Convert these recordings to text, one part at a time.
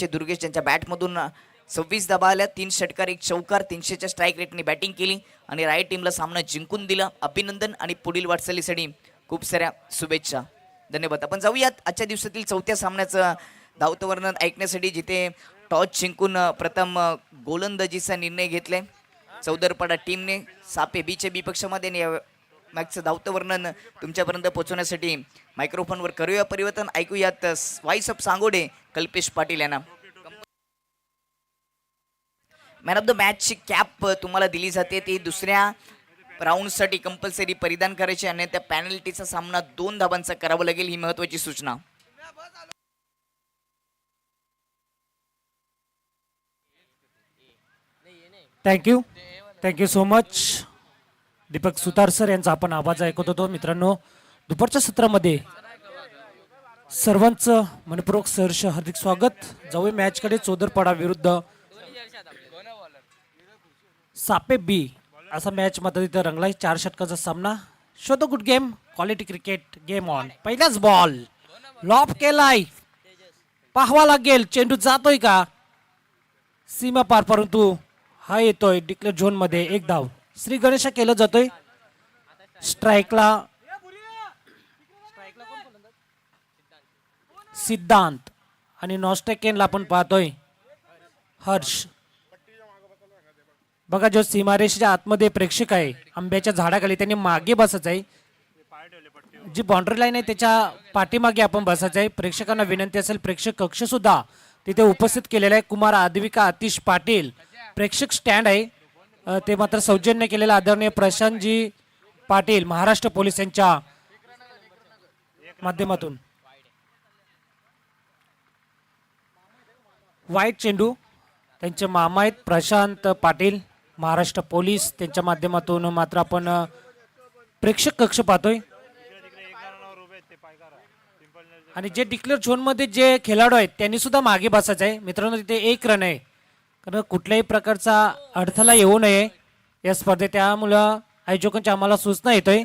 दुर्गेश यांच्या बॅटमधून 26 धावा आल्या, 3 षटकार 1 चौकार, 300च्या स्ट्राईक रेटने बॅटिंग केली आणि राईट टीमला सामना जिंकून दिला. अभिनंदन आणि पुढील वाटचालीसाठी खूप साऱ्या शुभेच्छा. धन्यवाद. आपण जाऊयात आजच्या दिवसातील चौथ्या सामन्याचं धावतं वर्णन ऐकण्यासाठी, जिथे टॉस जिंकून प्रथम गोलंदाजीचा निर्णय घेतलाय चौदरपाडा टीमने. सापे बीच्या बी पक्षामध्ये मॅचचं धावतं वर्णन तुमच्यापर्यंत पोहोचवण्यासाठी मायक्रोफोनवर करूया परिवर्तन. ऐकूयात व्हाईस ऑफ सांगोडे कल्पेश पाटील यांना. मॅन ऑफ द मॅचची कॅप तुम्हाला दिली जाते, ती दुसऱ्या राऊंडसाठी कंपल्सरी परिधान करायची आणि त्या पॅनल्टीचा सामना 2 धावांचा करावा लागेल, ही महत्वाची सूचना. थँक्यू सो मच दीपक सुतार सर यांचा आपण आवाज ऐकत होतो. मित्रांनो, दुपारच्या सत्रामध्ये सर्वांचं मनपूर्वक सहर्ष हार्दिक स्वागत. जाऊया मॅचकडे. चौदरपाडा विरुद्ध सापे बी असा मॅच मात्र तिथं रंगलाय. 4 षटकाचा सामना. Show the good game, quality cricket game on. पहिलाच बॉल लॉप केलाय, पाहावा लागेल चेंडू जातोय का सीमा पार, परंतु हा येतोय डिक्लेअर झोन मध्ये. 1 धाव. श्री गणेशा केलं जातोय. स्ट्राईकला सिद्धांत आणि नॉस्टेकेनला आपण पाहतोय हर्ष. बघा, जो सीमारेषेच्या आतमध्ये प्रेक्षक आहे आंब्याच्या झाडाखाली, त्यांनी मागे बसायचं आहे. जी बाउंड्री लाईन आहे त्याच्या पाठीमागे आपण बसायचं आहे. प्रेक्षकांना विनंती असेल, प्रेक्षक कक्ष सुद्धा तिथे उपस्थित केलेला आहे. कुमार आद्विका आतिश पाटील प्रेक्षक स्टँड आहे, ते मात्र सौजन्य केलेलं आदरणीय प्रशांतजी पाटील महाराष्ट्र पोलीस यांच्या माध्यमातून. वाईट चेंडू, त्यांचे मामा आहेत प्रशांत पाटील महाराष्ट्र पोलीस, त्यांच्या माध्यमातून मात्र आपण प्रेक्षक कक्ष पाहतोय. आणि जे डिक्लेअर झोन मध्ये जे खेळाडू आहेत त्यांनी सुद्धा मागे बसायचं आहे. मित्रांनो, तिथे 1 रन आहे, कारण कुठल्याही प्रकारचा अडथळा येऊ नये या स्पर्धेत. त्यामुळं आयोजकांची आम्हाला सूचना येतोय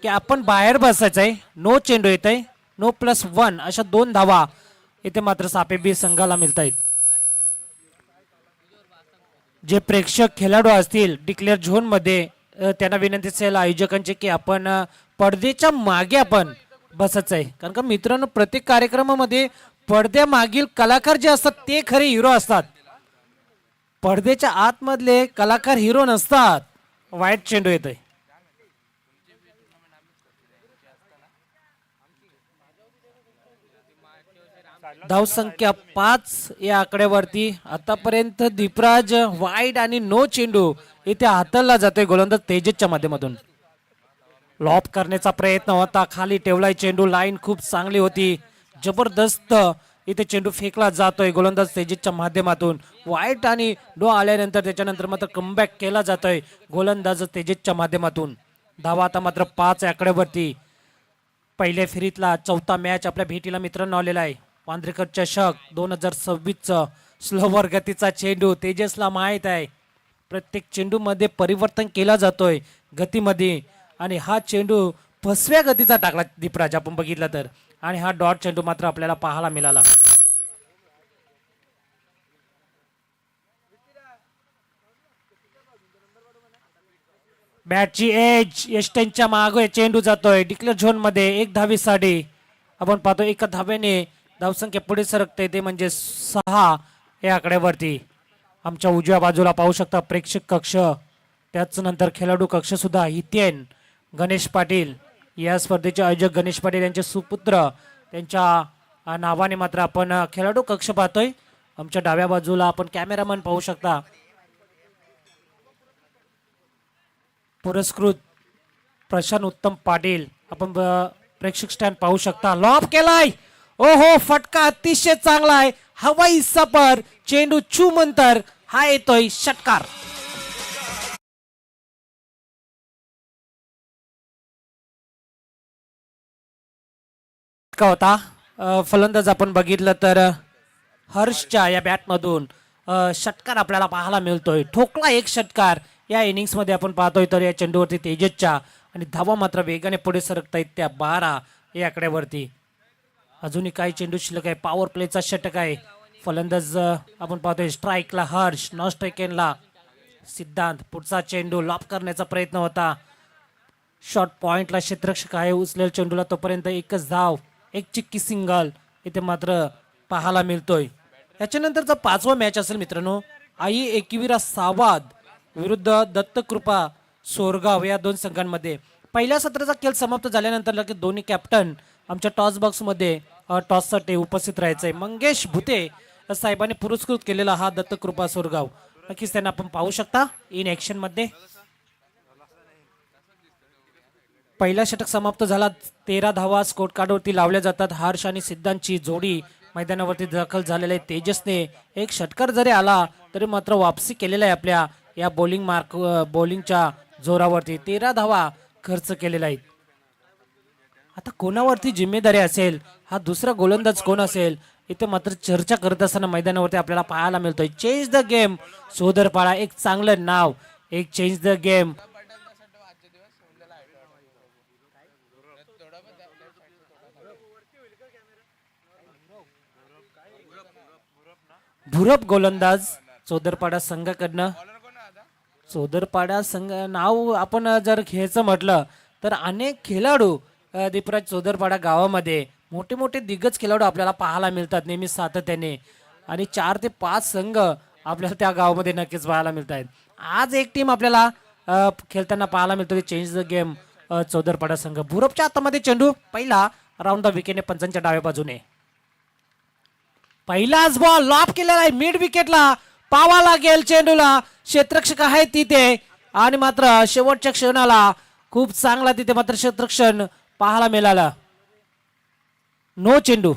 की आपण बाहेर बसायचं आहे. नो चेंडू येत आहे, नो +1 अशा 2 धावा इथे मात्र सापे बी संघाला मिळत आहेत. जे प्रेक्षक खेळाडू असतील डिक्लेअर झोन मध्ये, त्यांना विनंती असेल आयोजकांची की आपण पडद्याच्या मागे आपण बसायचं आहे. कारण का मित्रांनो, प्रत्येक कार्यक्रमामध्ये पडद्यामागील कलाकार जे असतात ते खरे हिरो असतात, पडद्याच्या आतमधले कलाकार हिरो नसतात. वाईट चेंडू येतोय. धावसंख्या 5 या आकड्यावरती. आतापर्यंत दीपराज वाईड आणि नो चेंडू इथे हाताळला जातोय गोलंदाज तेजसच्या माध्यमातून. लॉप करण्याचा प्रयत्न होता, खाली ठेवलाय चेंडू. लाईन खूप चांगली होती, जबरदस्त इथे चेंडू फेकला जातोय गोलंदाज तेजसच्या माध्यमातून. वाईट आणि नो आल्यानंतर त्याच्यानंतर मात्र कमबॅक केला जातोय गोलंदाज तेजसच्या माध्यमातून. धावा आता मात्र 5 आकड्यावरती. पहिल्या फेरीतला 4था मॅच आपल्या भेटीला मित्रांनो आलेला आहे. वांद्रेकर चषक 2026 स्लोवर गतीचा चेंडू. तेजसला माहित आहे प्रत्येक चेंडू मध्ये परिवर्तन केला जातोय गतीमध्ये, आणि हा चेंडू 5व्या गतीचा टाकला दीपराज आपण बघितला तर. आणि हा डॉट चेंडू मात्र आपल्याला पाहायला मिळाला. बॅटची एज यष्टेंच्या मागे चेंडू जातोय डिक्लेअर झोन मध्ये. 1 धावेसाठी आपण पाहतो. 1 धावेने धावसंख्या पुढे सरकते, ते म्हणजे 6 या आकड्यावरती. आमच्या उजव्या बाजूला पाहू शकता प्रेक्षक कक्ष, त्याच नंतर खेळाडू कक्ष सुद्धा. हितेन गणेश पाटील या स्पर्धेचे आयोजक गणेश पाटील यांचे सुपुत्र, त्यांच्या नावाने मात्र आपण खेळाडू कक्ष पाहतोय. आमच्या डाव्या बाजूला आपण कॅमेरामन पाहू शकता. पुरस्कृत प्रशांत उत्तम पाटील आपण प्रेक्षक स्टँड पाहू शकता. लॉप केलाय, ओहो फटका अतिशय चांगला आहे. हवाई सपर चेंडू चूमंतर हा येतोय षटकार. होता फलंदाज आपण बघितलं तर हर्षच्या या बॅटमधून षटकार आपल्याला पाहायला मिळतोय. ठोकला 1 षटकार या इनिंग्स मध्ये आपण पाहतोय. तर या चेंडूवरती तेजसच्या आणि धावा मात्र वेगाने पुढे सरकतायत त्या 12 या आकड्यावरती. अजूनही काही चेंडू शिल्लक आहे. पॉवर प्लेचा षटक आहे. फलंदाज आपण पाहतोय स्ट्राईकला हर्ष, नॉन स्ट्राईकला सिद्धांत. पुढचा चेंडू लॉप करण्याचा प्रयत्न होता. शॉर्ट पॉइंटला क्षेत्ररक्षक आहे उचलेल चेंडूला, तोपर्यंत एकच धाव, एक चिक्की सिंगल इथे मात्र पाहायला मिळतोय. याच्यानंतरचा 5वा मॅच असेल मित्रांनो, आई एकविरा सावाद विरुद्ध दत्तकृपा सोरगाव या दोन संघांमध्ये. पहिल्या सत्राचा खेळ समाप्त झाल्यानंतर लगेच दोन्ही कॅप्टन आमच्या टॉस बॉक्समध्ये टॉससाठी उपस्थित राहायचंय. मंगेश भुते साहेबांनी पुरस्कृत केलेला हा दत्तकृपा सोरगाव, नक्कीच त्यांना आपण पाहू शकता इन ऍक्शन मध्ये. पहिला षटक समाप्त झाला, 13 धावा स्कोर कार्डवरती लावल्या जातात. हर्ष आणि सिद्धांतची जोडी मैदानावरती दाखल झालेले आहे. तेजसने एक षटकार जरी आला तरी मात्र वापसी केलेला आहे आपल्या या बॉलिंगच्या जोरावरती. 13 धावा खर्च केलेला आहे. आता कोणावरती जिम्मेदारी असेल, हा दुसरा गोलंदाज कोण असेल, इथे मात्र चर्चा करत असताना मैदानावरती आपल्याला पाहायला मिळतोय. चेंज द गेम सोदरपाडा, एक चांगलं नाव, एक चेंज द गेम. भुरप गोलंदाज चोदरपाडा संघाकडनं. चोदरपाडा संघ नाव आपण जर घ्यायचं म्हटलं तर अनेक खेळाडू दीपराज चोदरपाडा गावामध्ये मोठे मोठे दिग्गज खेळाडू आपल्याला पाहायला मिळतात नेहमी सातत्याने, आणि 4 ते 5 संघ आपल्याला त्या गावामध्ये नक्कीच पाहायला मिळत आहेत. आज एक टीम आपल्याला खेळताना पाहायला मिळतो, चेंज द गेम चोदरपाडा संघ. भुरपच्या हातामध्ये चेंडू, पहिला राऊंड द विकेटने पंचांच्या डाव्या बाजूने. पहिलाच बॉल लॉप केलेला आहे मिड विकेटला, पावा लागेल चेंडूला, क्षेत्ररक्षक आहे तिथे, आणि मात्र शेवटच्या क्षणाला खूप चांगला तिथे मात्र क्षेत्ररक्षण पाहायला मिळाला. नो चेंडू.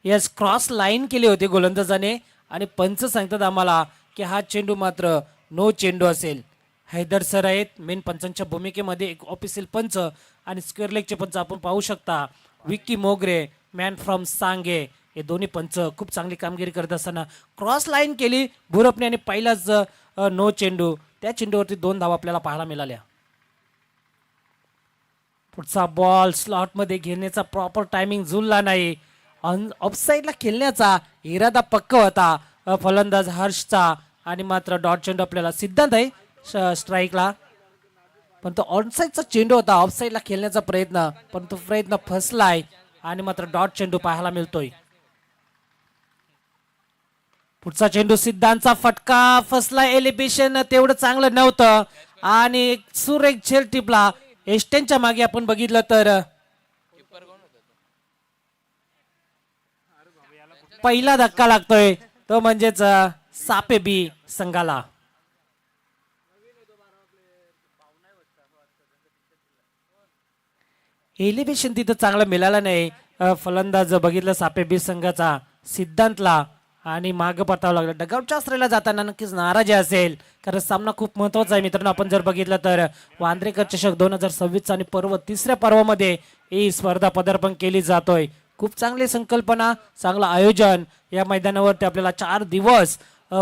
यस, क्रॉस लाईन केली होती गोलंदाजाने आणि पंच सांगतात आम्हाला की हा चेंडू मात्र नो चेंडू असेल. हैदर सर आहेत मेन पंचांच्या भूमिकेमध्ये, एक ऑफिशियल पंच आणि स्क्वेअर लेगचे पंच आपण पाहू शकता. विक्की मोगरे, मॅन फ्रॉम सांगे, हे दोन्ही पंच खूप चांगली कामगिरी करत असताना क्रॉस लाईन केली भुरपने आणि पहिलाच नो चेंडू. त्या चेंडूवरती 2 धावा आपल्याला पाहायला मिळाल्या. पुढचा बॉल स्लॉट मध्ये घेण्याचा प्रॉपर टायमिंग जुळला नाही. ऑफसाईडला खेळण्याचा इरादा पक्का होता फलंदाज हर्षचा, आणि मात्र डॉट चेंडू आपल्याला सिद्धांत आहे स्ट्राईकला, पण तो ऑनसाईडचा चेंडू होता. ऑफसाईडला खेळण्याचा प्रयत्न, पण तो प्रयत्न फसलाय आणि मात्र डॉट चेंडू पाहायला मिळतोय. पुढचा चेंडू सिद्धांतचा फटका फसला, एलिव्हेशन तेवढं चांगलं नव्हतं आणि सुरेख झेल टिपला. एस्टेनच्या मागे आपण बघितलं तर पहिला धक्का लागतोय तो म्हणजेच सापे बी संघाला. एलिव्हेशन तिथं चांगलं मिळालं नाही. फलंदाज बघितलं सापे बी संघाचा सिद्धांतला, आणि माग परतावं लागलं. डगआउटच्या आश्रयाला जाताना नक्कीच नाराजी असेल, कारण सामना खूप महत्वाचा आहे मित्रांनो. आपण जर बघितलं तर वांद्रेकर चषक 2026 आणि पर्व 3ऱ्या पर्वामध्ये ही स्पर्धा पदार्पण केली जातोय. खूप चांगली संकल्पना, चांगलं आयोजन. या मैदानावरती आपल्याला 4 दिवस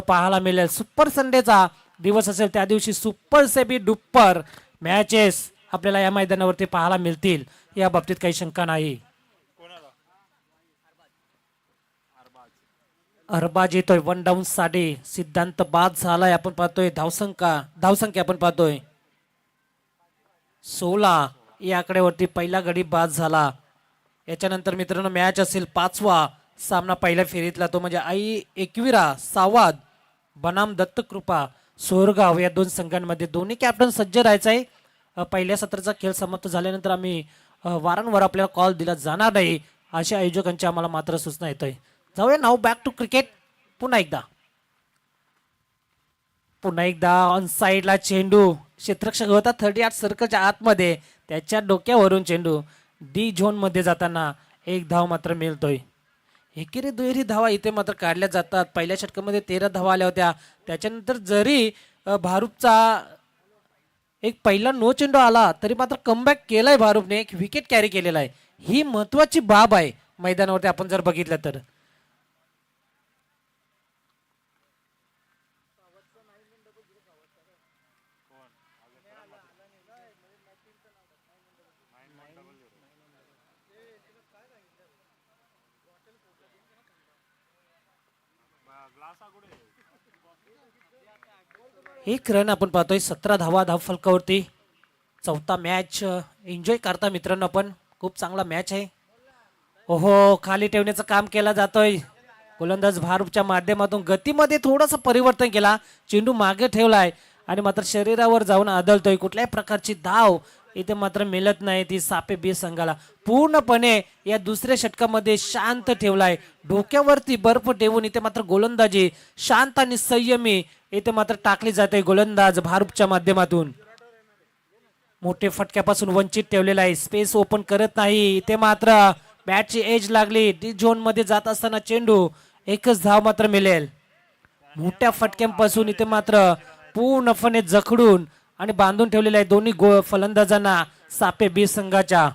पाहायला मिळेल. सुपर संडेचा दिवस असेल, त्या दिवशी सुपर सेबी डुप्पर मॅचेस आपल्याला या मैदानावरती पाहायला मिळतील, या बाबतीत काही शंका नाही. अरबाज येतोय 1 डाऊन साठी. सिद्धांत बाद झालाय. आपण पाहतोय धावसंख्या आपण पाहतोय 16 या आकड्यावरती पहिला गडी बाद झाला. याच्यानंतर मित्रांनो मॅच असेल 5वा सामना पहिल्या फेरीतला, तो म्हणजे आई एकविरा सावाद बनाम दत्तकृपा सोरगाव या दोन संघांमध्ये. दोन्ही कॅप्टन सज्ज राहायचंय. पहिल्या सत्राचा खेळ समाप्त झाल्यानंतर आम्ही वारंवार आपल्याला कॉल दिला जाणार नाही, अशा आयोजकांची आम्हाला मात्र सूचना येतोय. जाऊया नाव बॅक टू क्रिकेट. पुन्हा एकदा ऑन साईडला चेंडू, क्षेत्ररक्षक होता 38 सर्कलच्या आतमध्ये, त्याच्या डोक्यावरून चेंडू डी झोन मध्ये जाताना 1 धाव मात्र मिळतोय. एकेरी दुहेरी धावा इथे मात्र काढल्या जातात. पहिल्या षटकामध्ये 13 धावा आल्या होत्या. त्याच्यानंतर जरी भारूपचा एक पहिला नो चेंडू आला तरी मात्र कमबॅक केलाय भारूपने, एक विकेट कॅरी केलेला आहे. ही महत्वाची बाब आहे मैदानावरती आपण जर बघितलं तर. एक रन आपण पाहतोय, 17 धावा धावफलकावरती. चौथा मॅच एन्जॉय करता मित्रांनो आपण. खूप चांगला मॅच आहे. ओहो, खाली ठेवण्याचं काम केलं जातोय. गोलंदाज भारूपच्या माध्यमातून गतीमध्ये थोडंसं परिवर्तन केला. चेंडू मागे ठेवलाय आणि मात्र शरीरावर जाऊन आदळतोय. कुठल्याही प्रकारची धाव इथे मात्र मिळत नाही ती सापे बी संघाला. पूर्णपणे या दुसऱ्या षटकामध्ये शांत ठेवलाय. डोक्यावरती बर्फ ठेवून इथे मात्र गोलंदाजी शांत आणि संयमी इथे मात्र टाकली जाते गोलंदाज भारूपच्या माध्यमातून. मोठे फटक्यापासून वंचित ठेवलेला आहे. स्पेस ओपन करत नाही. इथे मात्र बॅटची एज लागली. डी झोन मध्ये जात असताना चेंडू एकच धाव मात्र मिळेल. मोठ्या फटक्यांपासून इथे मात्र पूर्णपणे जखडून आणि बांधून ठेवलेले आहे दोन्ही फलंदाजांना सापे बी संघाच्या.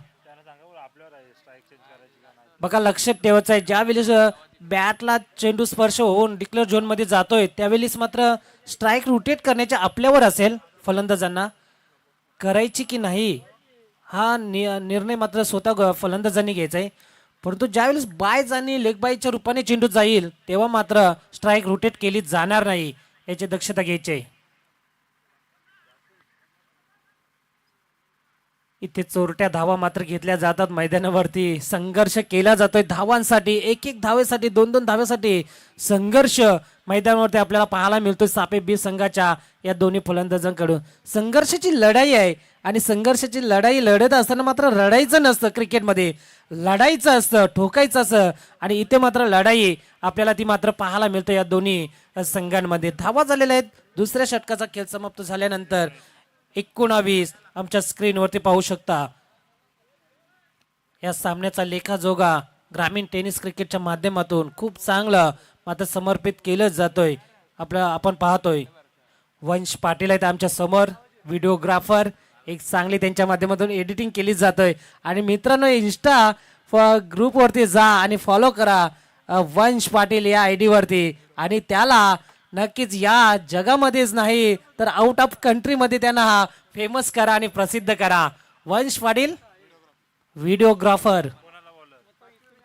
बघा, लक्षात ठेवायचं आहे, ज्यावेळेस बॅटला चेंडू स्पर्श होऊन डिक्लेअर झोन मध्ये जातोय त्यावेळेस मात्र स्ट्राईक रोटेट करण्याच्या आपल्यावर असेल. फलंदाजांना करायची की नाही हा निर्णय मात्र स्वतः फलंदाजांनी घ्यायचा आहे. परंतु ज्यावेळेस बायज आणि लेग बायच्या रूपाने चेंडू जाईल तेव्हा मात्र स्ट्राईक रोटेट केली जाणार नाही, याची दक्षता घ्यायची आहे. इथे चोरट्या धावा मात्र घेतल्या जातात. मैदानावरती संघर्ष केला जातोय धावांसाठी. एक एक धावेसाठी, दोन दोन धावेसाठी संघर्ष मैदानावरती आपल्याला पाहायला मिळतोय सापे बी संघाच्या या दोन्ही फलंदाजांकडून. संघर्षाची लढाई आहे आणि संघर्षाची लढाई लढत असताना मात्र रडायचं नसतं. क्रिकेटमध्ये लढायचं असतं, ठोकायचं असतं आणि इथे मात्र लढाई आपल्याला ती मात्र पाहायला मिळतं या दोन्ही संघांमध्ये. धावा झालेल्या आहेत. दुसऱ्या षटकाचा खेळ समाप्त झाल्यानंतर 19 आमच्या स्क्रीनवरती पाहू शकता. या सामन्याचा लेखाजोगा ग्रामीण टेनिस क्रिकेटच्या माध्यमातून खूप चांगलं मात्र समर्पित केलं जातोय. आपण पाहतोय वंश पाटील आहेत आमच्या समोर, व्हिडिओग्राफर. एक चांगली त्यांच्या माध्यमातून एडिटिंग केली जातोय. आणि मित्रांनो, इंस्टा ग्रुपवरती जा आणि फॉलो करा वंश पाटील या आयडी वरती. आणि त्याला नक्कीच या जगामध्येच नाही तर आउट ऑफ कंट्रीमध्ये त्यांना हा फेमस करा आणि प्रसिद्ध करा. वंश पाटील व्हिडिओग्राफर.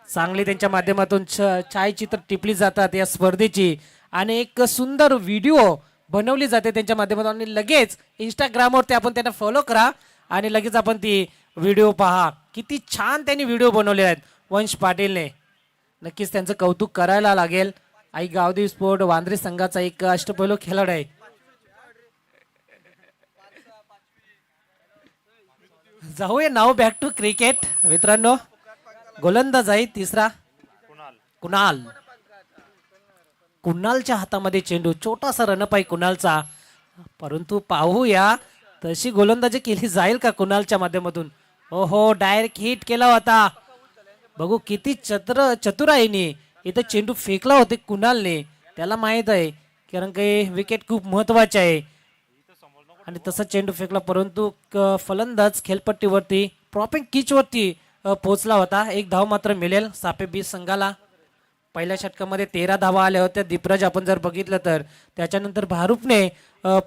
चांगली त्यांच्या माध्यमातून छायाचित्र टिपली जातात या स्पर्धेची आणि एक सुंदर व्हिडिओ बनवली जाते त्यांच्या माध्यमातून. आणि लगेच इंस्टाग्रामवरती आपण त्यांना फॉलो करा आणि लगेच आपण ती व्हिडिओ पहा. किती छान त्यांनी व्हिडिओ बनवले आहेत वंश पाटीलने. नक्कीच त्यांचं कौतुक करायला लागेल. आई गावदेवी स्पोर्ट वांद्रे संघाचा एक अष्टपैलू खेळाडू आहे. जाऊया नाव बॅक टू क्रिकेट मित्रांनो. गोलंदाज आहे तिसरा कुणाल. कुणालच्या हातामध्ये चेंडू. छोटासा रनअप आहे कुणालचा. परंतु पाहूया तशी गोलंदाजी केली जाईल का कुणालच्या माध्यमातून. ओहो, डायरेक्ट हिट केला होता. बघू किती चतुराईने इथं चेंडू फेकला होते कुणालने. त्याला माहित आहे कारण की विकेट खूप महत्वाचे आहे आणि तसा चेंडू फेकला. परंतु फलंदाज खेळपट्टीवरती प्रॉपिंग किच वरती पोहोचला होता. एक धाव मात्र मिळेल सापे बी संघाला. पहिल्या षटकामध्ये 13 धावा आल्या होत्या. दीपराज आपण जर बघितलं तर त्याच्यानंतर भारूपने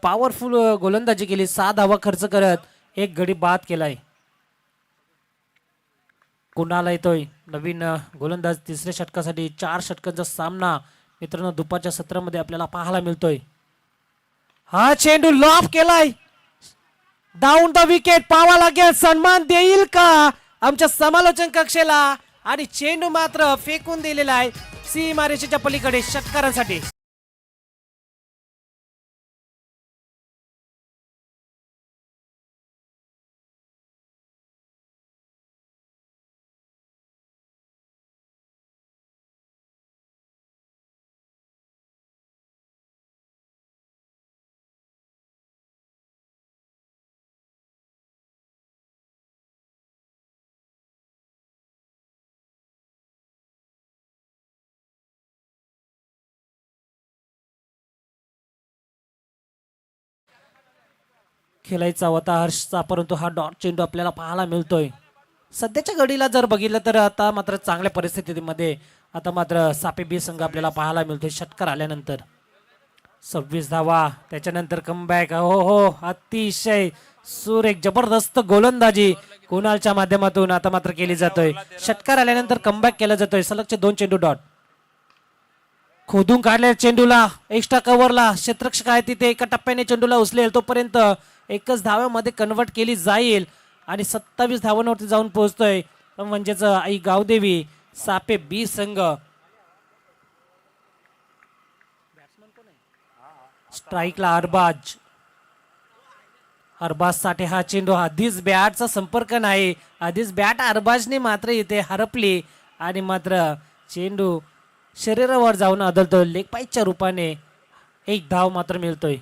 पॉवरफुल गोलंदाजी केली. 6 धावा खर्च करत एक गडी बाद केलाय. कुणाला येतोय नवीन गोलंदाज तिसऱ्या षटकासाठी. 4 षटकांचा सामना मित्रांनो दुपारच्या सत्रामध्ये आपल्याला पाहायला मिळतोय. हा चेंडू लॉफ केलाय. Down the wicket. पावा लागेल. सन्मान देईल का आमच्या समालोचन कक्षेला. आणि चेंडू मात्र फेकून दिलेला आहे सीमारेषेच्या पलीकडे षटकारांसाठी. खेळायचा होता हर्षचा परंतु हा डॉट चेंडू आपल्याला पाहायला मिळतोय. सध्याच्या घडीला जर बघितलं तर आता मात्र चांगल्या परिस्थितीमध्ये आता मात्र सापे बी संघ आपल्याला पाहायला मिळतोय. षटकार आल्यानंतर 26 धावा त्याच्यानंतर कमबॅक. हो हो, अतिशय सुरेख जबरदस्त गोलंदाजी कुणालच्या माध्यमातून आता मात्र केली जातोय. षटकार आल्यानंतर कमबॅक केला जातोय. सलगचे 2 चेंडू डॉट. खोदून काढल्या चेंडूला एक्स्ट्रा कव्हरला क्षेत्ररक्षक आहे तिथे एका टप्प्याने चेंडूला उचलेल तोपर्यंत एकच धाव्यामध्ये कन्वर्ट केली जाईल आणि 27 धावांवरती जाऊन पोहोचतोय म्हणजेच आई गावदेवी सापे बी संघ. स्ट्राईकला अरबाज साठी हा चेंडू आधीच बॅटचा संपर्क नाही आधीच बॅट अरबाजने मात्र इथे हरपली आणि मात्र चेंडू शरीरावर जाऊन आदळतोय लेग पाईच्या रूपाने एक धाव मात्र मिळतोय.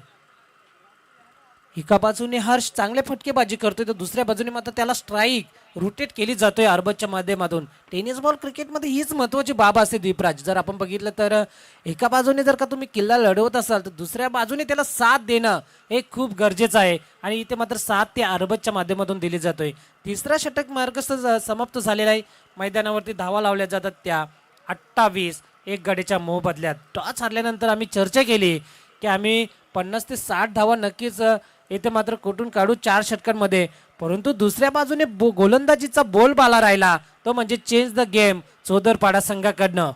एका बाजूने हर्ष चांगले फटकेबाजी करतोय तर दुसऱ्या बाजूने मात्र त्याला स्ट्राईक रोटेट केली जातोय अरबाजच्या माध्यमातून. टेनिस बॉल क्रिकेटमध्ये हीच महत्वाची बाब असते दीपराज. जर आपण बघितलं तर एका बाजूने जर का तुम्ही किल्ला लढवत असाल तर दुसऱ्या बाजूने त्याला साथ देणं हे खूप गरजेचं आहे आणि इथे मात्र साथ ते अरबाजच्या माध्यमातून दिली जातोय. तिसरा षटक मार्गस्थ समाप्त झालेला आहे. मैदानावरती धावा लावल्या जातात त्या 28 एक गडीच्या मोबदल्यात. टॉस हरल्यानंतर आम्ही चर्चा केली की आम्ही 50 ते 60 धावा नक्कीच इथे मात्र कुठून काढू 4 षटकांमध्ये. परंतु दुसऱ्या बाजूने गोलंदाजीचा बोलबाला राहिला तो म्हणजे चेंज द गेम चोदरपाडा संघाकडनं.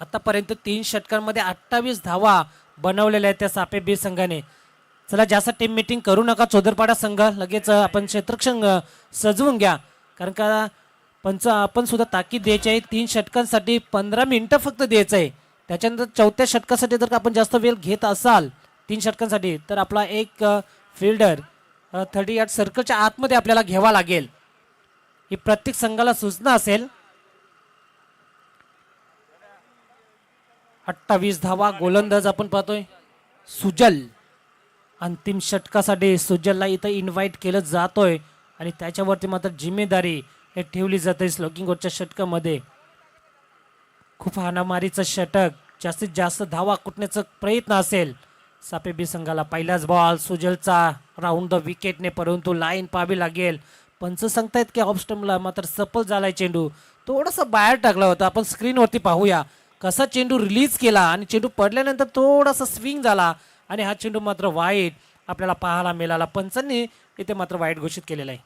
आतापर्यंत 3 षटकांमध्ये 28 धावा बनवलेल्या आहेत त्या सापे बी संघाने. चला जास्त टीम मीटिंग करू नका चोदरपाडा संघ. लगेच आपण क्षेत्ररक्षक सजवून घ्या कारण का आपण सुद्धा ताकीद द्यायची आहे. 3 षटकांसाठी 15 मिनिटं फक्त द्यायचं आहे. त्याच्यानंतर 4थ्या षटकासाठी जर का आपण जास्त वेळ घेत असाल 3 षटकांसाठी तर आपला एक फिल्डर 30 यार्ड सर्कलच्या आतमध्ये आपल्याला घ्यावा लागेल. ही प्रत्येक संघाला सूचना असेल. 28 धावा गोलंदाज आपण पाहतोय सुजल. अंतिम षटकासाठी सुजलला इथं इन्व्हाइट केलं जातोय आणि त्याच्यावरती मात्र जिम्मेदारी हे ठेवली जाते. स्लोकिंग वरच्या षटकामध्ये खूप हाणामारीचं षटक जास्तीत जास्त धावा कुटण्याचा प्रयत्न असेल सापे बी संघाला. पहिलाच बॉल सुजलचा राऊंड द विकेटने परंतु लाईन पाहावी लागेल. पंच सांगतायत की ऑफ स्टंपला मात्र सफल झालाय चेंडू. थोडासा बाहेर टाकला होता. आपण स्क्रीनवरती पाहूया कसा चेंडू रिलीज केला आणि चेंडू पडल्यानंतर थोडासा स्विंग झाला आणि हा चेंडू मात्र वाईट आपल्याला पाहायला मिळाला. पंचांनी इथे मात्र वाईट घोषित केलेला आहे.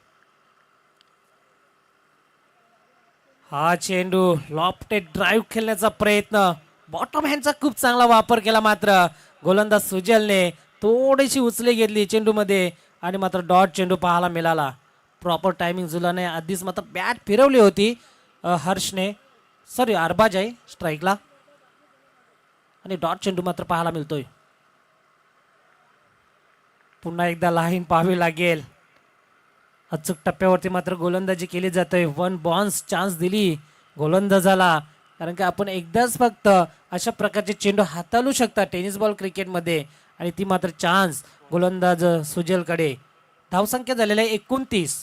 हा चेंडू लॉफ्टेड ड्राईव्ह खेळण्याचा प्रयत्न बॉटम हँडचा खूप चांगला वापर केला मात्र गोलंदाज सुजलने थोडीशी उचली घेतली चेंडूमध्ये आणि मात्र डॉट चेंडू पाहायला मिळाला. प्रॉपर टायमिंग जुलाने आधीच मात्र बॅट फिरवली होती हर्षने अरबाज आहे स्ट्राईकला आणि डॉट चेंडू मात्र पाहायला मिळतोय. पुन्हा एकदा लाईन पाहावी लागेल. अचूक टप्प्यावरती मात्र गोलंदाजी केली जाते. 1 बॉन्स चान्स दिली गोलंदाजाला कारण की आपण एकदाच फक्त अशा प्रकारचे चेंडू हाताळू शकता टेनिस बॉल क्रिकेटमध्ये आणि ती मात्र चान्स गोलंदाज सुजलकडे. धावसंख्या झालेला आहे 29.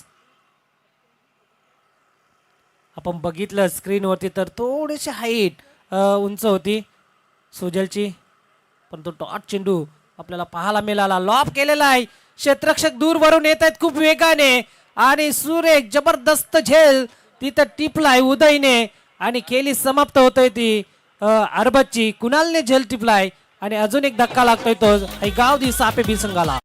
आपण बघितलं स्क्रीनवरती तर थोडीशी हाईट उंच होती सुजलची परंतु डॉट चेंडू आपल्याला पाहायला मिळाला. लॉब केलेला आहे. क्षेत्ररक्षक दूरवरून येत आहेत खूप वेगाने आणि सुरेख जबरदस्त झेल तिथं टिपलाय उदयने आणि खेळी समाप्त होतोय ती अरबाजची. कुणालने झेल टिपलाय आणि अजून एक धक्का लागतोय तो गावदी सापे बी संघाला.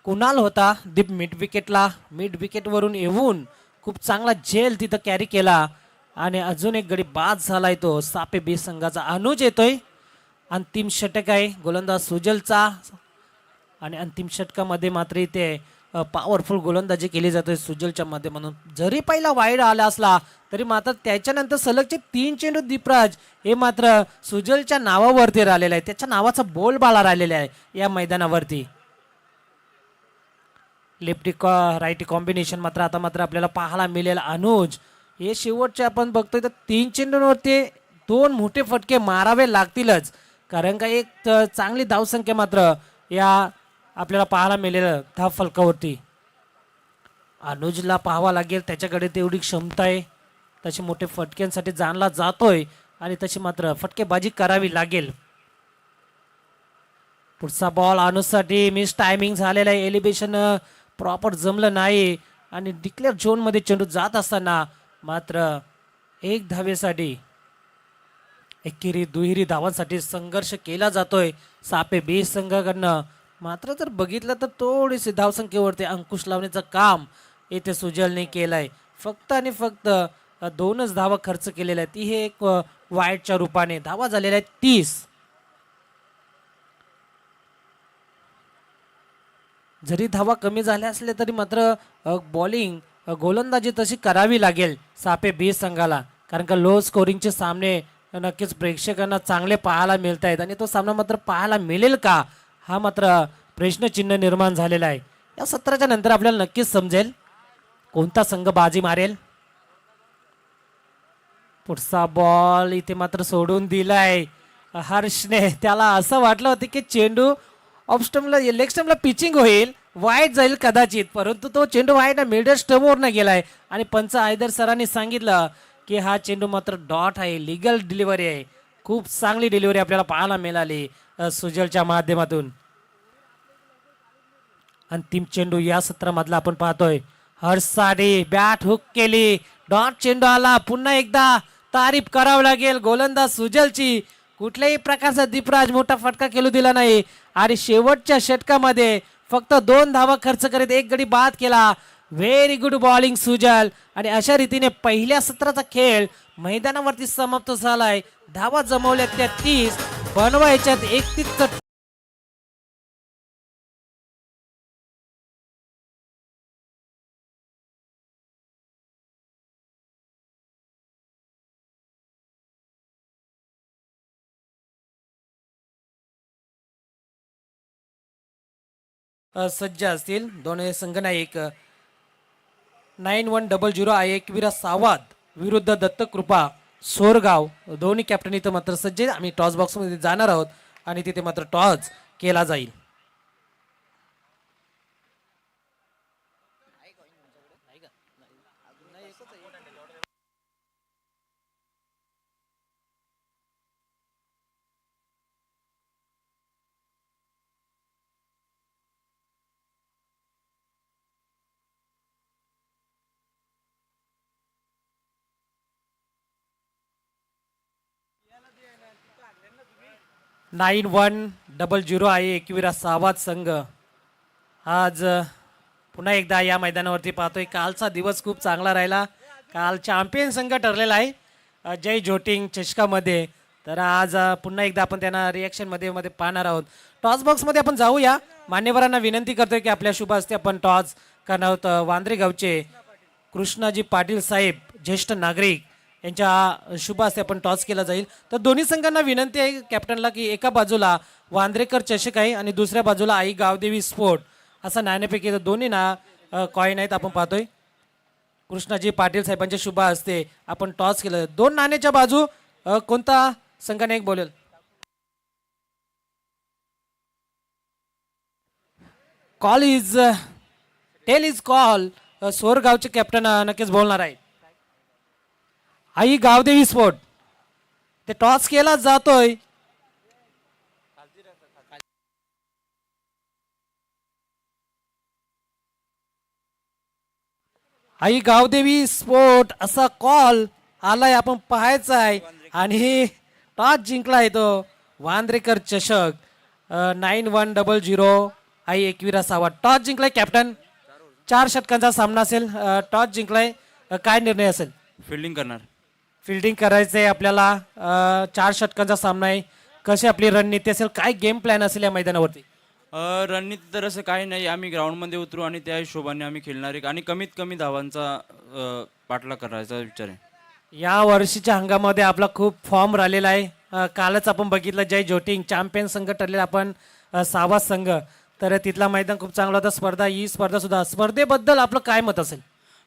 कुणाल होता दीप मिड विकेट वरून येऊन खूप चांगला झेल तिथं कॅरी केला आणि अजून एक गडी बाद झालाय तो सापे बी संघाचा. अनुज येतोय. अंतिम षटक आहे गोलंदाज सुजलचा आणि अंतिम षटकामध्ये मात्र इथे पॉवरफुल गोलंदाजी केली जाते सुजलच्या माध्यमातून. जरी पहिला वाईड आला असला तरी मात्र त्याच्यानंतर सलगचे 3 चेंडू दीपराज हे मात्र सुजलच्या नावावरती राहिलेला आहे. त्याच्या नावाचा बोलबाला राहिलेला आहे या मैदानावरती. लेफ्टी राईटी कॉम्बिनेशन मात्र आता मात्र आपल्याला पाहायला मिळेल. अनुज हे शेवटचे आपण बघतोय तर 3 चेंडूंवरती 2 मोठे फटके मारावे लागतीलच कारण का एक चांगली धावसंख्या मात्र या आपल्याला पाहायला मिळेल धाव फलकावरती. अनुजला पाहावा लागेल त्याच्याकडे तेवढी क्षमता आहे. तशी मोठे फटक्यांसाठी जाणला जातोय आणि तशी मात्र फटकेबाजी करावी लागेल. पुढचा बॉल अनुजसाठी मिस टायमिंग झालेला आहे. एलिव्हेशन प्रॉपर जमलं नाही आणि डिक्लेअर झोन मध्ये चेंडू जात असताना मात्र 1 धावेसाठी एकेरी दुहेरी धावांसाठी संघर्ष केला जातोय सापे बी संघाकडनं. मात्र जर बघितलं तर थोडीशी धावसंख्येवरती अंकुश लावण्याचं काम इथे सुजलने केलंय. फक्त आणि फक्त 2च धावा खर्च केलेल्या आहेत, ती हे एक वाईटच्या रूपाने. धावा झालेल्या आहेत 30. जरी धावा कमी झाल्या असल्या तरी मात्र बॉलिंग गोलंदाजी तशी करावी लागेल सापे बी संघाला, कारण का लो स्कोरिंगचे सामने नक्कीच प्रेक्षकांना चांगले पाहायला मिळत आहेत. आणि तो सामना मात्र पाहायला मिळेल का, हा मात्र प्रश्नचिन्ह निर्माण झालेला आहे. या सत्राच्या नंतर आपल्याला नक्कीच समजेल कोणता संघ बाजी मारेल. पुढचा बॉल इथे मात्र सोडून दिलाय हर्षने. त्याला असं वाटलं होतं की चेंडू ऑफ स्टंपला लेग स्टंपला पिचिंग होईल, वाईट जाईल कदाचित, परंतु तो चेंडू वाईट मिडल स्टंपवरनं गेलाय. आणि पंच आयदर सरांनी सांगितलं की हा चेंडू मात्र डॉट आहे, लिगल डिलिव्हरी आहे. खूप चांगली डिलिव्हरी आपल्याला पाहायला मिळाली सुजलच्या माध्यमातून. अंतिम चेंडू या सत्रामधला आपण पाहतोय. हर्षाने बॅट हुक केली, डॉट चेंडू आला. पुन्हा एकदा तारीफ करावं लागेल गोलंदाज सुजलची. कुठल्याही प्रकारचा दीपराज मोठा फटका खेळू दिला नाही आणि शेवटच्या षटकामध्ये फक्त 2 धावा खर्च करीत 1 गडी बाद केला. व्हेरी गुड बॉलिंग सुजल. आणि अशा रीतीने पहिल्या सत्राचा खेळ मैदानावरती समाप्त झालाय. धावा जमवल्या त्या 30, बनवायच्यात 31. सज्ज असतील दोन्ही संघ. एक 9100 आहे एकविरा सावाद विरुद्ध दत्तकृपा सोरगाव. दोन्ही कॅप्टन इथं मात्र सज्ज आहेत. आम्ही टॉस बॉक्स मध्ये जाणार आहोत आणि तिथे मात्र टॉस केला जाईल. नाईन 100 आहे एकविरा सावाद संघ. आज पुन्हा एकदा या मैदानावरती पाहतोय. कालचा दिवस खूप चांगला राहिला. काल चॅम्पियन संघ ठरलेला आहे जय जोटिंग चषकामध्ये. तर आज पुन्हा एकदा आपण त्यांना रिॲक्शन मध्ये पाहणार आहोत. टॉस बॉक्समध्ये आपण जाऊया. मान्यवरांना विनंती करतोय की आपल्या शुभ हस्ते आपण टॉस करणार आहोत. वांद्रे गावचे कृष्णाजी पाटील साहेब ज्येष्ठ नागरिक यांच्या शुभ हस्ते आपण टॉस केला जाईल. तर दोन्ही संघांना विनंती आहे कॅप्टनला की एका बाजूला वांद्रेकर चषक आहे आणि दुसऱ्या बाजूला आई गावदेवी स्पोर्ट असा नाण्यापैकी दोन्ही कॉईन आहेत. आपण पाहतोय कृष्णाजी पाटील साहेबांच्या शुभ हस्ते आपण टॉस केलं. 2 नाण्याच्या बाजू कोणता संघाने एक बोलेल. Call is tail is call. सोरगावचे कॅप्टन नक्कीच बोलणार आहे. आई गावदेवी स्पोर्ट ते टॉस केला जातोय. आई गावदेवी स्पोर्ट असा कॉल आलाय, आपण पाहायचा आहे. आणि टॉस जिंकलाय तो वांद्रेकर चषक 9100 आई एकविरा सावा. Toss जिंकलाय captain. 4 षटकांचा सामना असेल. टॉस जिंकलाय, काय निर्णय असेल. फिल्डिंग करणार. फिल्डिंग करायचंय आपल्याला. 4 षटकांचा सामना आहे. कशी आपली रणनीती असेल, काय गेम प्लॅन असेल या मैदानावरती. रणनीती तर असं काही नाही. आम्ही ग्राउंडमध्ये उतरू आणि त्या हिशोबाने आम्ही खेळणार आहे आणि कमीत कमी धावांचा पाठलाग करायचा विचार आहे. या वर्षीच्या हंगामामध्ये आपला खूप फॉर्म राहिलेला आहे. कालच आपण बघितलं जय जोटिंग चॅम्पियन संघ ठरलेला आपण सावा संघ. तर तिथला मैदान खूप चांगला होता. स्पर्धा ही स्पर्धा सुद्धा. स्पर्धेबद्दल आपलं काय मत असेल.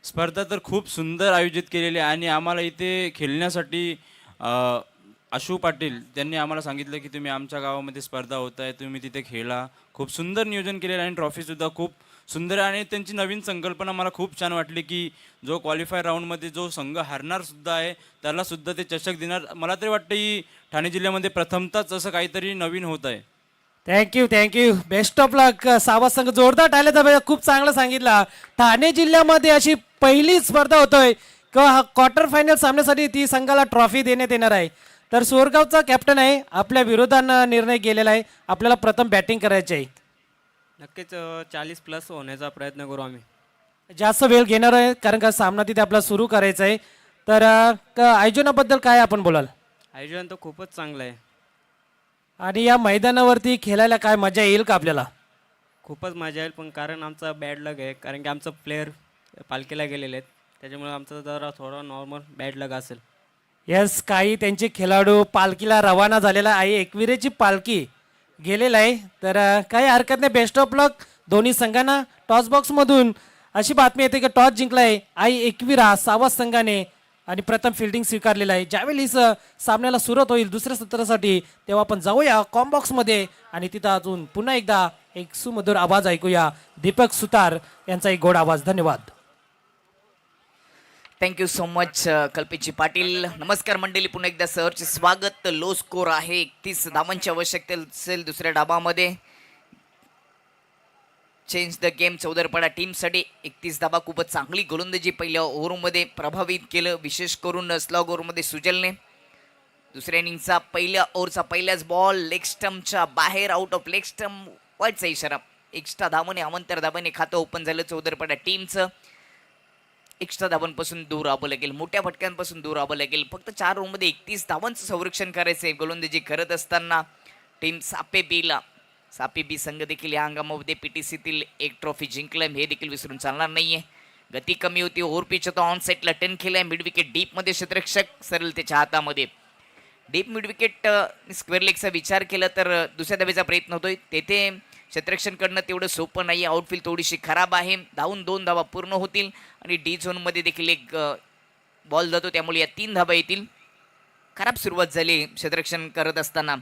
स्पर्धा तर खूप सुंदर आयोजित केलेली आहे आणि आम्हाला इथे खेळण्यासाठी आशू पाटील त्यांनी आम्हाला सांगितलं की तुम्ही आमच्या गावामध्ये स्पर्धा होत आहे, तुम्ही तिथे खेळा. खूप सुंदर नियोजन केलेलं आहे आणि ट्रॉफीसुद्धा खूप सुंदर आहे. आणि त्यांची नवीन संकल्पना मला खूप छान वाटली की जो क्वालिफाय राऊंडमध्ये जो संघ हारणार सुद्धा आहे त्याला सुद्धा ते चषक देणार. मला तरी वाटतं ही ठाणे जिल्ह्यामध्ये प्रथमतच असं काहीतरी नवीन होत आहे. थँक्यू. बेस्ट ऑफ लक. सावा संघ जोरदार टाळ्या. खूप चांगलं सांगितलं. ठाणे जिल्ह्यामध्ये अशी पहिली स्पर्धा होतोय किंवा क्वार्टर फायनल सामन्यासाठी ती संघाला ट्रॉफी देण्यात येणार आहे. तर सोरगावचा कॅप्टन आहे, आपल्या विरोधानं निर्णय गेलेला आहे, आपल्याला प्रथम बॅटिंग करायची आहे. नक्कीच 40+ होण्याचा प्रयत्न करू आम्ही. जास्त वेळ घेणार आहे कारण का सामना तिथे आपला सुरू करायचा आहे. तर आयोजनाबद्दल काय आपण बोलाल आयोजन तर खूपच चांगलं आहे. आणि या मैदानावरती खेळायला काय मजा येईल का आपल्याला? खूपच मजा येईल, पण कारण आमचा बॅड लक आहे, कारण की आमचं प्लेअर पालखीला गेलेले आहेत, त्याच्यामुळे आमचं जरा थोडं नॉर्मल बॅड लक असेल. यस, काही त्यांचे खेळाडू पालखीला रवाना झालेला आहे, एकविरेची पालखी गेलेला आहे. तर काही हरकत नाही, बेस्ट ऑफ लक दोन्ही संघांना. टॉस बॉक्समधून अशी बातमी येते की टॉस जिंकलाय आई एकविरा सावध संघाने आणि प्रथम फिल्डिंग स्वीकारलेला आहे. ज्यावेळी सामन्याला सुरुवात होईल दुसऱ्या सत्रासाठी, तेव्हा आपण जाऊया कॉम्बॉक्समध्ये आणि तिथं अजून पुन्हा एकदा एक सुमधुर आवाज ऐकूया, दीपक सुतार यांचा एक गोड आवाज. धन्यवाद. थँक्यू सो मच कल्पेशजी पाटील. नमस्कार मंडळी, पुन्हा एकदा सहर्ष स्वागत. लो स्कोर आहे, 31 धावांची आवश्यकता असेल दुसऱ्या डाबामध्ये. चेंज द गेम चौदरपाडा टीमसाठी 31 धाबा. खूपच चांगली गोलंदाजी पहिल्या ओव्हरमध्ये प्रभावित केलं, विशेष करून स्लॉग ओव्हरमध्ये सुजलने. दुसऱ्या इनिंगचा पहिल्या ओव्हरचा पहिल्याच बॉल लेग स्टम्पच्या बाहेर, आउट ऑफ लेग स्टम्प, वाईटचा इशारा. एक्स्ट्रा धावाने अवंतर धाबाने खातं ओपन झालं चौदरपाडा टीमचं. एक्स्ट्रा धावांपासून दूर राहावं लागेल, मोठ्या फटक्यांपासून दूर राहावं लागेल. फक्त 4 ओव्हरमध्ये 31 धावांचं संरक्षण करायचं आहे गोलंदाजी करत असताना टीम सापे बी संघ देखील या हंगामामध्ये पीटीसीतील एक ट्रॉफी जिंकलं, हे देखील विसरून चालणार नाहीये. गती कमी होती, ओव्हर पिच होता, ऑन साईडला टर्न केलाय, मिड विकेट डीपमध्ये क्षेत्ररक्षक सरळ त्याच्या हातामध्ये. डीप मिड विकेट स्क्वेअर लेगचा विचार केला तर दुसऱ्या धावेचा प्रयत्न होतोय, तेथे क्षेत्ररक्षण करणं तेवढं सोपं नाही. आउटफील्ड थोडीशी खराब आहे, धावून 2 धावा पूर्ण होतील आणि डी झोनमध्ये देखील एक बॉल जातो, त्यामुळे या 3 धावा येतील. खराब सुरुवात झाली क्षेत्ररक्षण करत असताना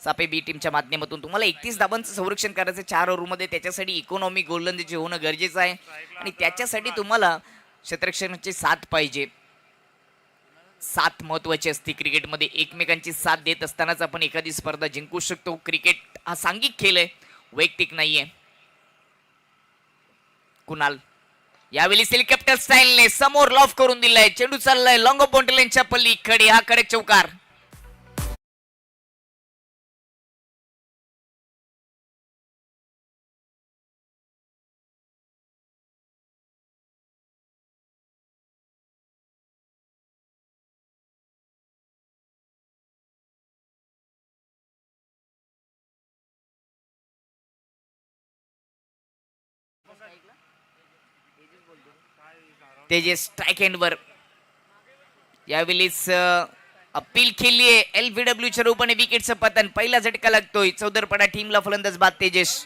सापे बी टीमच्या माध्यमातून. तुम्हाला 31 धावांचं संरक्षण करायचं 4 ओव्हरमध्ये, त्याच्यासाठी इकॉनॉमी गोलंदाजी होणं गरजेचं आहे आणि त्याच्यासाठी तुम्हाला क्षेत्ररक्षणाची साथ पाहिजे. साथ महत्वाची असते क्रिकेटमध्ये, एकमेकांची साथ देत असतानाच आपण एखादी स्पर्धा जिंकू शकतो. क्रिकेट हा सांघिक खेळ आहे, वैयक्तिक नाहीये. कुणाल यावेळी हेलिकॉप्टर स्टाईलने समोर लॉफ करून दिलाय, चेंडू चाललाय लॉंग बाउंड्रीच्या पलीकडे, हा कडक चौकार. तेजेस स्ट्राईक एंडवर यावेळीच अपील केली आहे एलबीडब्ल्यूच्या रूपाने. विकेटचं पतन, पहिला झटका लागतोय चौदरपाडा टीमला. फलंदाज बाद तेजेस.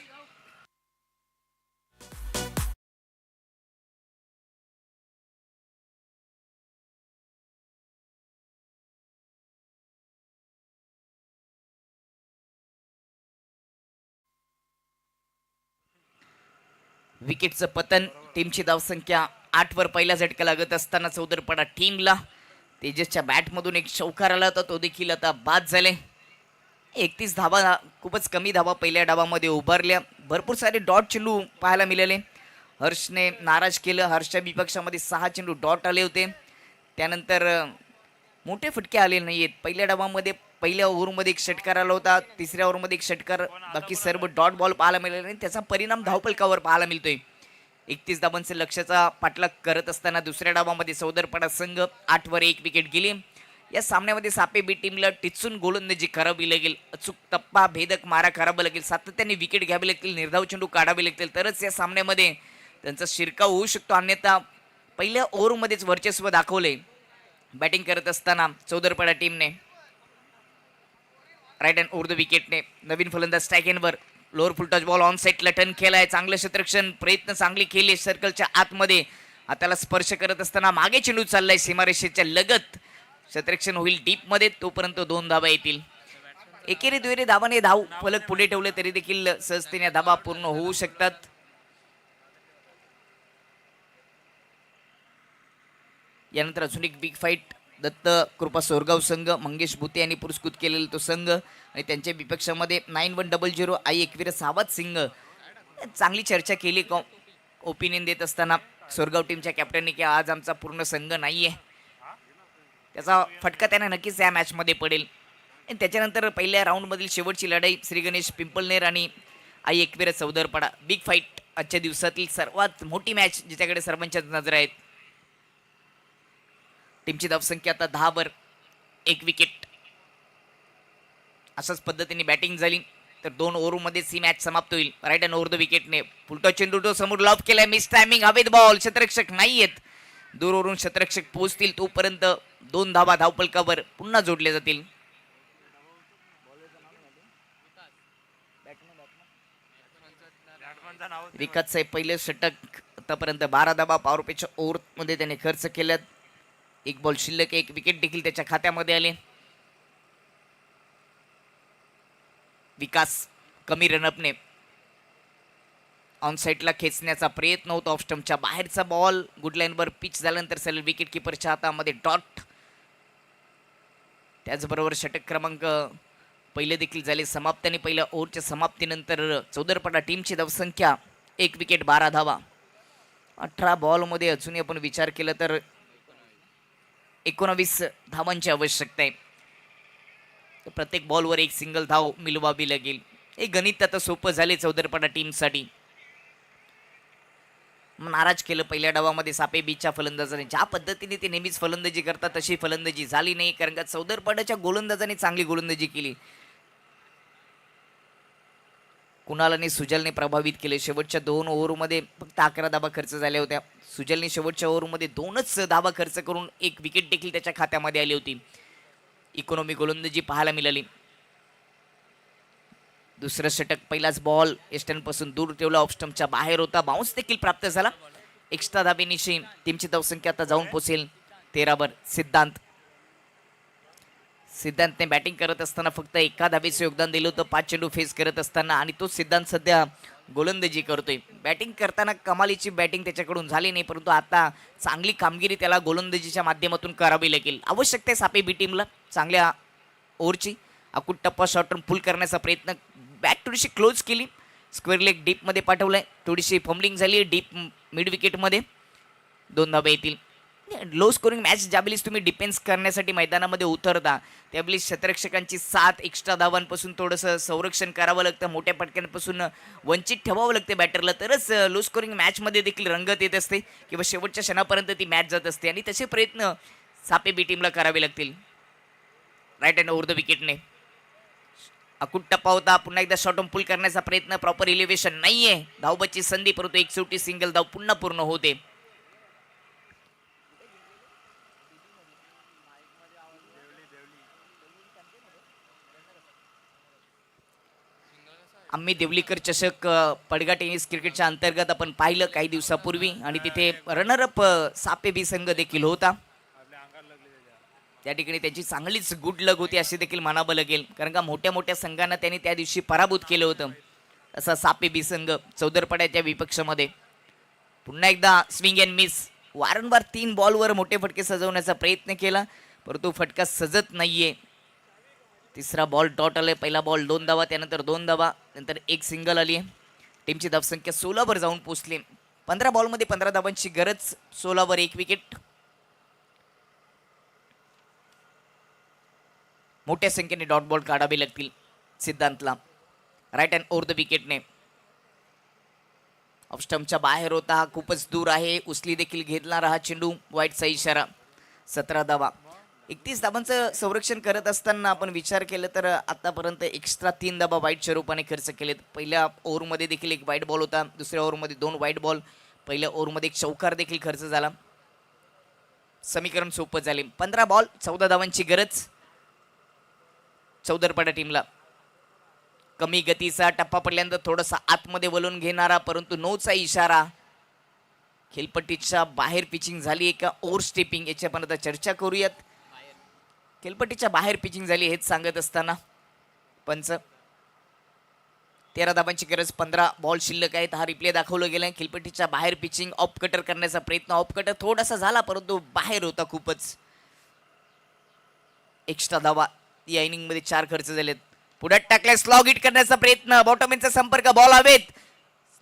विकेटचं पतन, टीमची धावसंख्या 8 वर. पहिला झटका लागत असताना चौदरपाडा टीमला तेजसच्या बॅटमधून एक चौकार आला होता, तो देखील आता बाद झाले. 31 धावा, खूपच कमी धावा पहिल्या डावामध्ये उभारल्या. भरपूर सारे डॉट चेंडू पाहायला मिळाले. हर्षने नाराज केलं, हर्षच्या विपक्षामध्ये 6 चेंडू डॉट आले होते. त्यानंतर मोठे फटके आले नाहीयेत. पहिल्या डावामध्ये पहिल्या ओव्हरमध्ये एक षटकार आला होता, तिसऱ्या ओव्हरमध्ये एक षटकार, बाकी सर्व डॉट बॉल पाहायला मिळाले नाही. त्याचा परिणाम धावफलकावर पाहायला मिळतोय. 31 धावांचे लक्ष्याचा पाठलाग करत असताना दुसऱ्या डावामध्ये चौदरपाडा संघ 8 वर 1 विकेट गेली. या सामन्यामध्ये सापे बी टीमला टिचून गोलंदाजी करावी लागेल, अचूक टप्पा भेदक मारा करावा लागेल, सातत्याने विकेट घ्यावे लागतील, निर्धाव चेंडू काढावे लागतील, तरच या सामन्यामध्ये त्यांचा शिरकाव होऊ शकतो. अन्यथा पहिल्या ओव्हरमध्येच वर्चस्व दाखवले बॅटिंग करत असताना चौदरपाडा टीमने. राईट हँड ओव्हर द विकेटने नवीन फलंदाज स्ट्राईक एंडवर. Lower full toss ball on साईडला टर्न केलाय, चांगलं क्षेत्ररक्षण, प्रयत्न चांगले केले सर्कलच्या आतमध्ये. हाताला स्पर्श करत असताना मागे चेंडू चाललाय सीमारेषेच्या लगत, क्षेत्ररक्षण होईल डीप मध्ये, तोपर्यंत 2 धावा येतील. एकेरी दुहेरी धावाने धाव फलक पुढे ठेवले तरी देखील सहजतेने धावा पूर्ण होऊ शकतात. यानंतर अजून एक बिग फाईट. दत्त कृपा सोरगाव संघ, मंगेश भुते यांनी पुरस्कृत केलेला तो संघ आणि त्यांच्या विपक्षामध्ये 9100 आई एकवीर सावत सिंग. चांगली चर्चा केली ओपिनियन देत असताना सोरगाव टीमच्या कॅप्टनने की आज आमचा पूर्ण संघ नाहीये. त्याचा फटका त्यांना नक्कीच या मॅचमध्ये पडेल. आणि त्याच्यानंतर पहिल्या राऊंडमधील शेवटची लढाई श्री गणेश पिंपलनेर आणि आई एकवीर चौदरपाडा. बिग फाईट आजच्या दिवसातील सर्वात मोठी मॅच जिच्याकडे सर्वांच्या नजर आहेत. टीमची धावसंख्या आता 10 1 विकेट. अशाच पद्धतीने बॅटिंग झाली तर 2 ओव्हरमध्येच ही मॅच समाप्त होईल. राईट अँड ओव्हर द विकेटने फुलटॉस चेंडू तो समोर लॉब केलाय. मिस टायमिंग हवेत बॉल. क्षेत्ररक्षक नाहीयेत. दूरवरून क्षेत्ररक्षक पोहोचतील तोपर्यंत 2 धावा धावपलकावर पुन्हा जोडले जातील. विकास साहेब पहिले षटक आतापर्यंत 12 धावा पॉवर प्लेच्या ओव्हर मध्ये त्याने खर्च केल्यात. 1 बॉल शिल्लक, 1 विकेट देखील त्याच्या खात्यामध्ये आले. विकास कमी रनअपने ऑन साईडला खेचण्याचा प्रयत्न होता. ऑफ स्टंपच्या बाहेरचा बॉल गुड लाईनवर पिच झाल्यानंतर सलग विकेट किपरच्या हातामध्ये डॉट. त्याचबरोबर षटक क्रमांक पहिले देखील झाले समाप्त आणि पहिल्या ओव्हरच्या समाप्तीनंतर चौदरपाडा टीमची धावसंख्या 1 विकेट 12 धावा. 18 बॉलमध्ये अजूनही आपण विचार केला तर 19 धावांची आवश्यकता आहे. प्रत्येक बॉलवर 1 सिंगल धाव मिळवावी लागेल. हे गणित आता सोपं झाले चौदरपाडा टीमसाठी. नाराज केलं पहिल्या डावामध्ये सापे बीच्या फलंदाजाने. ज्या पद्धतीने ते नेहमीच फलंदाजी करतात तशी फलंदाजी झाली नाही, कारण का चौदरपाड्याच्या गोलंदाजाने चांगली गोलंदाजी केली. कुणालाने सुजलने प्रभावित केले. शेवटच्या 2 ओव्हरमध्ये फक्त 11 धावा खर्च झाल्या होत्या. सुजलने शेवटच्या ओव्हरमध्ये 2च धावा खर्च करून 1 विकेट देखील त्याच्या खात्यामध्ये आली होती. इकॉनॉमी गोलंदाजी पाहायला मिळाली. दुसरं षटक पहिलाच बॉल एस्टर्नपासून दूर ठेवला. ऑफ स्टंपच्या बाहेर होता. बाउन्स देखील प्राप्त झाला. एक्स्ट्रा धाबेनिशी टीमची धावसंख्या आता जाऊन पोहोचेल 13 सिद्धांतने बॅटिंग करत असताना फक्त 1 धाबेचं योगदान दिलं होतं 5 चेंडू फेस करत असताना, आणि तो सिद्धांत सध्या गोलंदाजी करतोय. बॅटिंग करताना कमालीची बॅटिंग त्याच्याकडून झाली नाही, परंतु आता चांगली कामगिरी त्याला गोलंदाजीच्या माध्यमातून करावी लागेल. आवश्यकता आहे सापे बी टीमला चांगल्या ओव्हरची. अकुट टप्पा शॉर्टर्न फुल करण्याचा प्रयत्न. बॅट थोडीशी क्लोज केली. स्क्वेअर लेग डीपमध्ये पाठवलंय. थोडीशी फंबलिंग झाली डीप मिड विकेटमध्ये. 2 धाबे येतील. लो स्कोरिंग मॅच ज्यावेळेस तुम्ही डिफेन्स करण्यासाठी मैदानामध्ये उतरता त्यावेळेस क्षेत्ररक्षकांची 7 एक्स्ट्रा धावांपासून थोडंसं संरक्षण करावं लागतं. मोठ्या फटक्यांपासून वंचित ठेवावं लागतं बॅटरला, तरच लो स्कोरिंग मॅचमध्ये देखील रंगत येत असते किंवा शेवटच्या क्षणापर्यंत ती मॅच जात असते, आणि तसे प्रयत्न सापे बी टीमला करावे लागतील. राईट अँड ओव्हर द विकेटने अकुट टप्पा होता. पुन्हा एकदा शॉर्ट ऑन पुल करण्याचा प्रयत्न. प्रॉपर इलिव्हेशन नाहीये. धावबची संधी, परंतु 1 शेवटी सिंगल धाव पुन्हा पूर्ण होते. आम्ही देवलीकर चषक पडगा टेनिस क्रिकेटच्या अंतर्गत आपण पाहिलं काही दिवसापूर्वी, आणि तिथे रनरअप सापे बी संघ देखील होता. त्या ठिकाणी त्यांची चांगलीच गुड लक होती असे देखील म्हणावं लागेल, कारण का मोठ्या मोठ्या संघांना त्यांनी त्या दिवशी पराभूत केलं होतं. असा सापे बी संघ चौदरपाड्याच्या विपक्षामध्ये. पुन्हा एकदा स्विंग अँड मिस. वारंवार 3 बॉलवर मोठे फटके सजवण्याचा प्रयत्न केला, परंतु फटका सजत नाहीये. तिसरा बॉल डॉट आलाय. पहिला बॉल 2 धावा, त्यानंतर 2 धावा, नंतर 1 सिंगल आली. टीमची धावसंख्या 16 जाऊन पोहोचली. 15 बॉलमध्ये 15 धावांची गरज. 16 1 विकेट. मोठ्या संख्येने डॉट बॉल काढावे लागतील सिद्धांतला. राईट अँड ओव्हर द विकेटने. ऑफ स्टंपच्या बाहेर होता. खूपच दूर आहे. उचली देखील घेतणारा हा चेंडू. वाईटचा इशारा. 17 धावा. 31 धावांचं संरक्षण करत असताना आपण विचार केला तर आतापर्यंत एक्स्ट्रा 3 धावा वाईटच्या रूपाने खर्च केलेत. पहिल्या ओव्हरमध्ये देखील 1 वाईट बॉल होता. दुसऱ्या ओव्हरमध्ये 2 वाईट बॉल. पहिल्या ओव्हरमध्ये 1 चौकार देखील खर्च झाला. समीकरण सोपं झाले. 15 बॉल 14 धावांची गरज चौदरपाडा टीमला. कमी गतीचा टप्पा पडल्यानंतर थोडासा आतमध्ये वळून घेणारा, परंतु नोचा इशारा. खेळपट्टीच्या बाहेर पिचिंग झाली का ओव्हर स्टेपिंग, याची आपण आता चर्चा करूयात. खेळपट्टीच्या बाहेर पिचिंग झाली हेच सांगत असताना पंच. 13 धावांची गरज. 15 बॉल शिल्लक आहेत. हा रिप्ले दाखवलं गेलाय. खेळपट्टीच्या बाहेर पिचिंग. ऑफ कटर करण्याचा प्रयत्न. ऑफ कटर थोडासा झाला, परंतु बाहेर होता खूपच. एक्स्ट्रा धावा या इनिंग मध्ये 4 खर्च झालेत. पुढे टाकलाय. स्लॉग हिट करण्याचा प्रयत्न. बॉटमचा संपर्क. बॉल हवेत.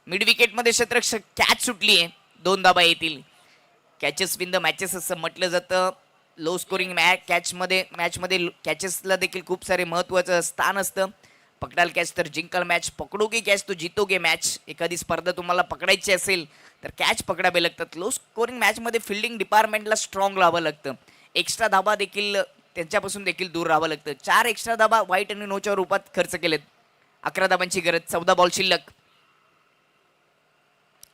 मिड विकेट मध्ये क्षेत्ररक्षक कॅच सुटली आहे. 2 धावा येतील. कॅचेस विन द मॅचेस असं म्हटलं जातं. लो स्कोरिंग मॅचमध्ये कॅचेसला देखील खूप सारे महत्त्वाचं स्थान असतं. पकडाल कॅच तर जिंकाल मॅच, पकडोगे कॅच तो जितोगे मॅच. एखादी स्पर्धा तुम्हाला पकडायची असेल तर कॅच पकडावे लागतात. लो स्कोरिंग मॅचमध्ये फिल्डिंग डिपार्टमेंटला स्ट्रॉंग राहावं लागतं. एक्स्ट्रा धाबा देखील त्यांच्यापासून देखील दूर राहावं लागतं. 4 एक्स्ट्रा धाबा वाईट आणि नोच्या रूपात खर्च केलेत. 11 धाबांची गरज, 14 बॉल शिल्लक.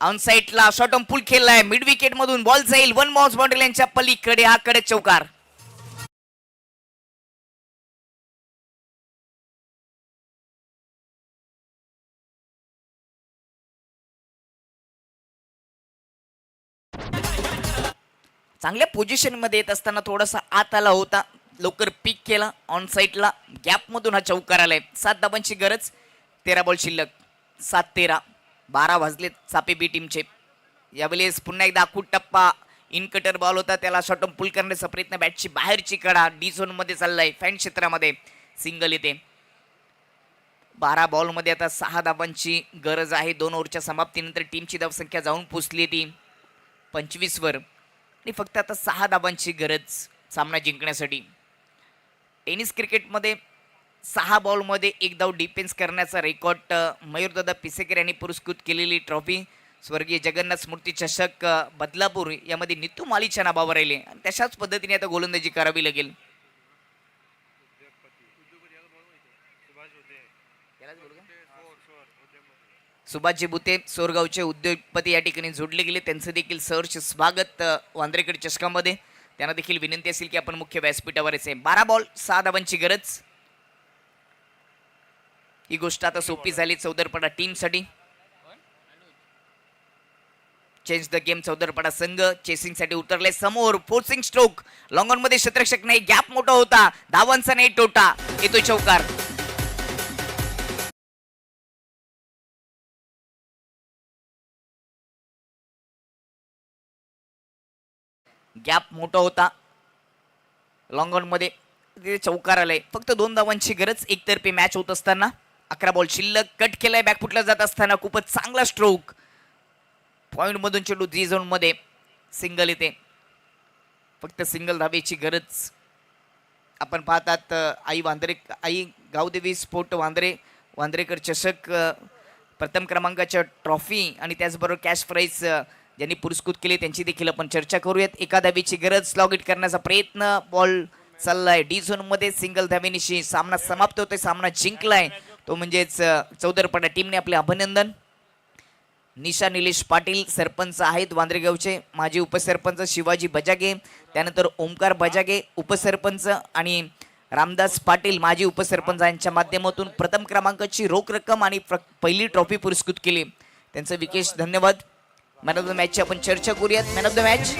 ऑन साईडला शॉर्ट ऑन पुल खेळलाय, मिड विकेट मधून बॉल जाईल वन बाउन्स बाउंड्री लाईनच्या पलीकडे. हा कडक चौकार. चांगल्या पोझिशन मध्ये येत असताना थोडासा आत आला होता, लवकर पिक केला. ऑन साईडला गॅप मधून हा चौकार आलाय. 7 धाबांची गरज, 13 बॉल शिल्लक. 7-13, 12 वाजलेत चापे बी टीमचे. यावेळेस पुन्हा एकदा आखूड टप्पा. इन कटर बॉल होता, त्याला शॉर्ट पुल करण्याचा प्रयत्न. बॅटची बाहेरची कडा डी झोन मध्ये चाललाय. फॅन क्षेत्रामध्ये सिंगल येते. 12 बॉल मध्ये आता 6 धाबांची गरज आहे. 2 ओव्हरच्या समाप्तीनंतर टीमची धावसंख्या जाऊन पोचली ती 25 वर आणि फक्त आता 6 धाबांची गरज सामना जिंकण्यासाठी. टेनिस क्रिकेटमध्ये 6 बॉलमध्ये 1 धाव डिफेन्स करण्याचा रेकॉर्ड मयूरदादा पिसेकर यांनी पुरस्कृत केलेली ट्रॉफी स्वर्गीय जगन्नाथ स्मृती चषक बदलापूर यामध्ये नितू मालीच्या नावावर राहिले आणि तशाच पद्धतीने आता गोलंदाजी करावी लागेल. सुभाषजी बुते सोरगावचे उद्योगपती या ठिकाणी जोडले गेले. त्यांचं देखील सहर्ष स्वागत वांद्रेकर चषकामध्ये. त्यांना देखील विनंती असेल की आपण मुख्य व्यासपीठावर यायचे. 12 बॉल 6 धाबांची गरज. ही गोष्ट आता सोपी झाली चौदरपडा टीमसाठी. Change the game. चौदरपडा संघ चेसिंग साठी उतरले समोर. Forcing stroke. लॉंग ऑन मध्ये क्षेत्ररक्षक नाही, गॅप मोठा होता, धावांचा नाही तोटा, येतोय चौकार. गॅप मोठा होता, लॉंग ऑन मध्ये चौकार आलाय. फक्त 2 धावांची गरज. एकतर्फी मॅच होत असताना 11 बॉल शिल्लक. कट केलाय बॅकफुटला जात असताना. खूपच चांगला स्ट्रोक. पॉइंट मधून चेंडू डी झोन मध्ये सिंगल येते. फक्त सिंगल धावेची गरज. आपण पाहतात आई गावदेवी स्पोर्ट वांद्रेकर चषक प्रथम क्रमांकाच्या ट्रॉफी आणि त्याचबरोबर कॅश प्राइज ज्यांनी पुरस्कृत केले त्यांची देखील आपण चर्चा करूयात. 1 धावेची गरज. स्लॉग इट करण्याचा प्रयत्न. बॉल चाललाय डी झोन मध्ये. सिंगल धावेनिशी सामना समाप्त होतोय. सामना जिंकलाय तो म्हणजेच चौदरपडा टीमने. आपले अभिनंदन. निशा निलेश पाटील सरपंच आहेत वांद्रेगावचे. माजी उपसरपंच शिवाजी बजागे, त्यानंतर ओमकार बजागे उपसरपंच आणि रामदास पाटील माजी उपसरपंच यांच्या माध्यमातून प्रथम क्रमांकाची रोख रक्कम आणि पहिली ट्रॉफी पुरस्कृत केली. त्यांचं विशेष धन्यवाद. मॅन ऑफ द मॅचची आपण चर्चा करूयात. Man of the match